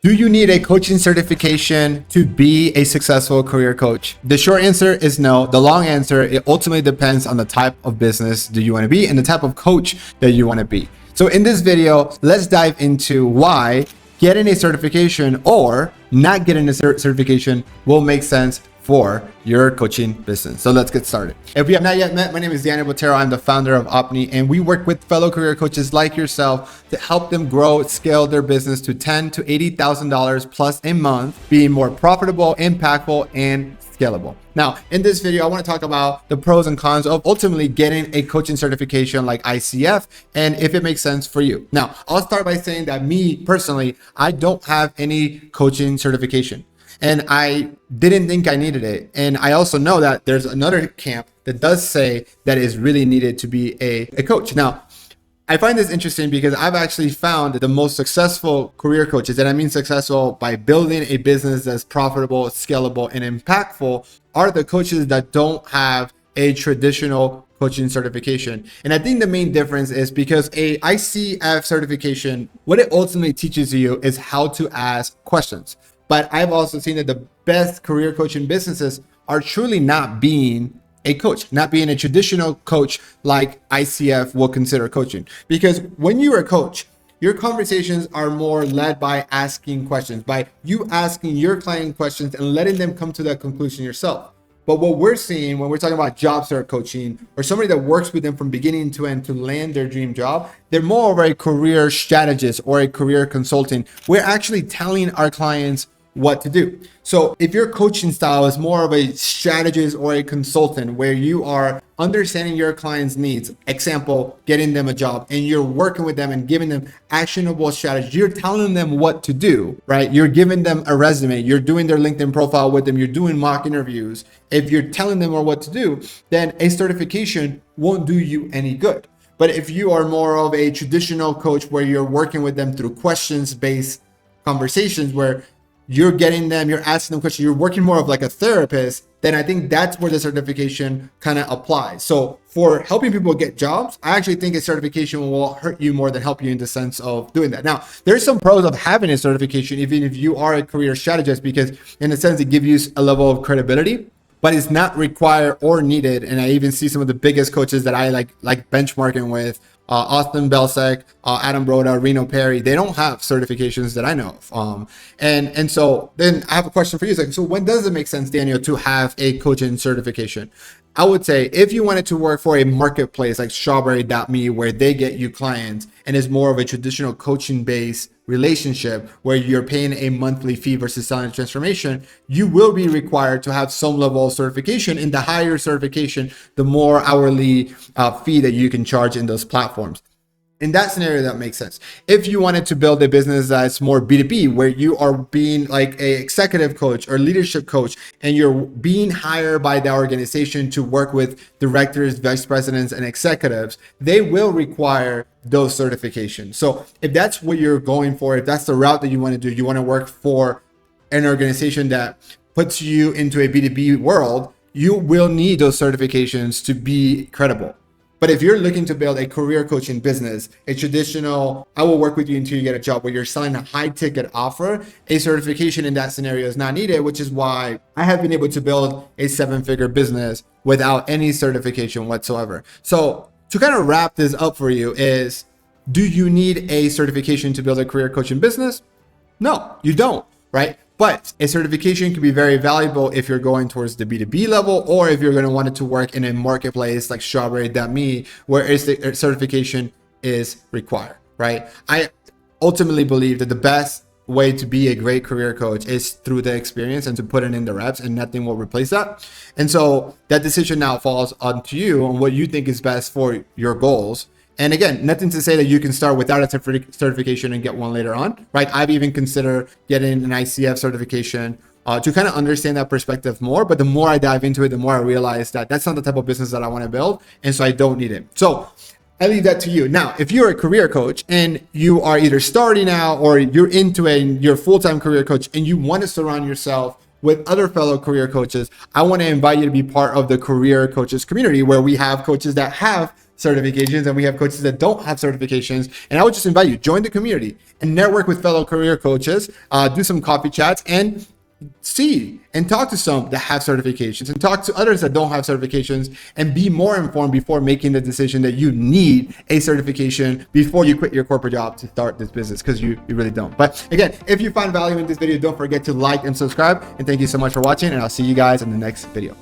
Do you need a coaching certification to be a successful career coach? The short answer is no. The long answer, it ultimately depends on the type of business that you want to be and the type of coach that you want to be. So in this video, let's dive into why getting a certification or not getting a certification will make sense for your coaching business. So let's get started. If we have not yet met, my name is Daniel Botero. I'm the founder of Opni, and we work with fellow career coaches like yourself to help them grow, scale their business to $10,000 to $80,000 plus a month, being more profitable, impactful, and scalable. Now, in this video, I want to talk about the pros and cons of ultimately getting a coaching certification like ICF and if it makes sense for you. Now, I'll start by saying that me personally, I don't have any coaching certification. And I didn't think I needed it. And I also know that there's another camp that does say that is really needed to be a coach. Now, I find this interesting because I've actually found that the most successful career coaches, and I mean successful by building a business that's profitable, scalable, and impactful, are the coaches that don't have a traditional coaching certification. And I think the main difference is because a ICF certification, what it ultimately teaches you is how to ask questions. But I've also seen that the best career coaching businesses are truly not being a coach, not being a traditional coach like ICF will consider coaching. Because when you're a coach, your conversations are more led by asking questions, by you asking your client questions and letting them come to that conclusion yourself. But what we're seeing when we're talking about job search coaching or somebody that works with them from beginning to end to land their dream job, they're more of a career strategist or a career consultant. We're actually telling our clients what to do. So if your coaching style is more of a strategist or a consultant where you are understanding your client's needs, example, getting them a job, and you're working with them and giving them actionable strategies, you're telling them what to do, right? You're giving them a resume, you're doing their LinkedIn profile with them, you're doing mock interviews. If you're telling them what to do, then a certification won't do you any good. But if you are more of a traditional coach where you're working with them through questions-based conversations where you're getting them, you're asking them questions, you're working more of like a therapist, then I think that's where the certification kind of applies. So for helping people get jobs, I actually think a certification will hurt you more than help you in the sense of doing that. Now, there's some pros of having a certification, even if you are a career strategist, because in a sense, it gives you a level of credibility, but it's not required or needed. And I even see some of the biggest coaches that I like benchmarking with, Austin Belcek, Adam Broda, Reno Perry, they don't have certifications that I know of. And so then I have a question for you. It's like, so when does it make sense, Daniel, to have a coaching certification? I would say if you wanted to work for a marketplace like Strawberry.me, where they get you clients and is more of a traditional coaching based relationship where you're paying a monthly fee versus selling transformation, you will be required to have some level of certification. And the higher certification, the more hourly fee that you can charge in those platforms. In that scenario, that makes sense. If you wanted to build a business that's more B2B, where you are being like a executive coach or leadership coach, and you're being hired by the organization to work with directors, vice presidents, and executives, they will require those certifications. So if that's what you're going for, if that's the route that you want to do, you want to work for an organization that puts you into a B2B world, you will need those certifications to be credible. But if you're looking to build a career coaching business, a traditional, I will work with you until you get a job where you're selling a high ticket offer, a certification in that scenario is not needed, which is why I have been able to build a 7-figure business without any certification whatsoever. So to kind of wrap this up for you is, do you need a certification to build a career coaching business? No, you don't, right? But a certification can be very valuable if you're going towards the B2B level, or if you're going to want it to work in a marketplace like Strawberry.me, where a certification is required, right? I ultimately believe that the best way to be a great career coach is through the experience and to put it in the reps, and nothing will replace that. And so that decision now falls onto you on what you think is best for your goals. And again, nothing to say that you can start without a certification and get one later on, right? I've even considered getting an ICF certification to kind of understand that perspective more. But the more I dive into it, the more I realize that that's not the type of business that I want to build. And so I don't need it. So I leave that to you. Now, if you're a career coach and you are either starting out or you're into you're a full-time career coach and you want to surround yourself with other fellow career coaches, I want to invite you to be part of the career coaches community, where we have coaches that have certifications and we have coaches that don't have certifications. And I would just invite you, join the community and network with fellow career coaches, do some coffee chats, and see and talk to some that have certifications and talk to others that don't have certifications, and be more informed before making the decision that you need a certification before you quit your corporate job to start this business, because you really don't. But again, if you find value in this video, don't forget to like and subscribe, and thank you so much for watching, and I'll see you guys in the next video.